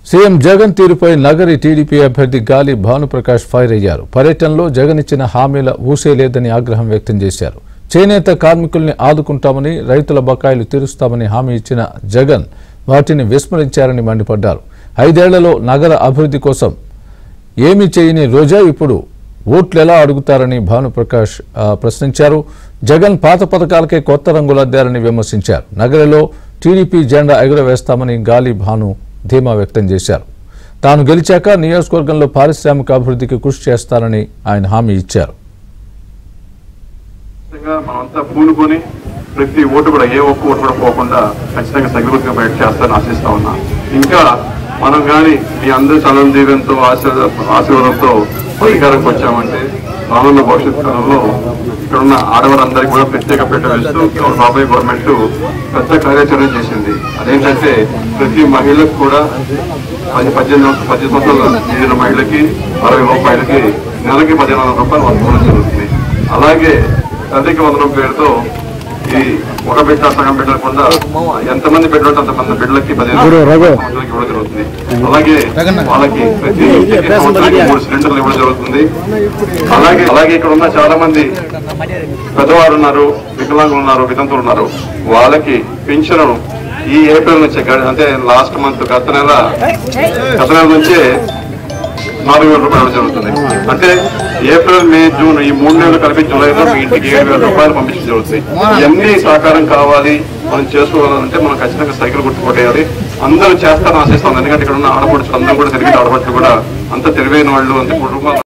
CM Jagan తీరుపై Nagari TDP అభ్యర్థి గాలి భానుప్రకాష్ ఫైర్ అయ్యారు. పర్యటనలో జగన్ ఇచ్చిన హామీల ఊసే లేదని ఆగ్రహం వ్యక్తం చేశారు. చేనేత కార్మికుల్ని ఆదుకుంటామని, రైతుల బకాయిలు తీరుస్తామని హామీ ఇచ్చిన జగన్ వాటిని విస్మరించారని మండిపడ్డారు. 5 ఏళ్లలో నగర అభివృద్ధి కోసం ఏమీ చేయని రోజా ఇప్పుడు ఓట్లెలా అడుగుతారని భానుప్రకాష్ ప్రశ్నించారు. జగన్ పాత పథకాలకే కొత్త రంగులద్దారని విమర్శించారు. నగరంలో టీడీపీ జెండా ఎగురవేస్తామని గాలి భాను ధీమా వ్యక్తం చేశారు. తాను గెలిచాక నియోజకవర్గంలో పారిశ్రామిక అభివృద్ధికి కృషి చేస్తానని ఆయన హామీ ఇచ్చారు. మనంతా పూనుకొని ప్రతి ఓటు కూడా ఏ ఒక్క ఓటు కూడా పోకుండా ఖచ్చితంగా సగృతిగా బయట చేస్తారని ఆశిస్తా ఉన్నా. ఇంకా మనం కానీ మీ అందరి చలం దీవెంతో ఆశీర్వాదంతో అధికారంకి వచ్చామంటే రానున్న భవిష్యత్ కాలంలో ఇక్కడ ఉన్న ఆడవారందరికీ కూడా ప్రత్యేక పెట్టవేస్తూ బాబాయ్ గవర్నమెంట్ పెద్ద కార్యాచరణ చేసింది. అదేంటంటే ప్రతి మహిళకు కూడా 18 సంవత్సరాల నిండిన మహిళకి 60 రూపాయలకి నెలకి 15,000 రూపాయలు వర్తించడం జరుగుతుంది. అలాగే తల్లికి వందనం పేరుతో ఈ ఒక బిడ్డ సగం బిడ్డకుండా ఎంతమంది బిడ్డలు ఉంటే అంతమంది బిడ్డలకి 15,000 ఇవ్వడం జరుగుతుంది. అలాగే వాళ్ళకి ప్రతి 3 సిలిండర్లు ఇవ్వడం జరుగుతుంది. అలాగే ఇక్కడ ఉన్న చాలా మంది పెద్దవారు ఉన్నారు, వికలాంగులు ఉన్నారు, వితంతులు ఉన్నారు. వాళ్ళకి పెన్షన్ ఈ ఏప్రిల్ నుంచి అంటే లాస్ట్ మంత్ గత నెల నుంచే 4,000 రూపాయలు జరుగుతుంది. అంటే ఏప్రిల్, మే, జూన్ ఈ 3 నెలలు కలిపి జూలైలో మీ ఇంటికి 7,000 రూపాయలు పంపించడం జరుగుతుంది. ఇవన్నీ సహకారం కావాలి, మనం చేసుకోవాలంటే మనం ఖచ్చితంగా సైకిల్ గుర్తుపట్టేయాలి. అందరూ చేస్తారని ఆశిస్తాం. ఎందుకంటే ఇక్కడ ఉన్న ఆడపడుచులు అందరూ కూడా తిరిగి ఆడపడుచులు కూడా అంత తెలివైన వాళ్ళు, అంత కుటుంబాలు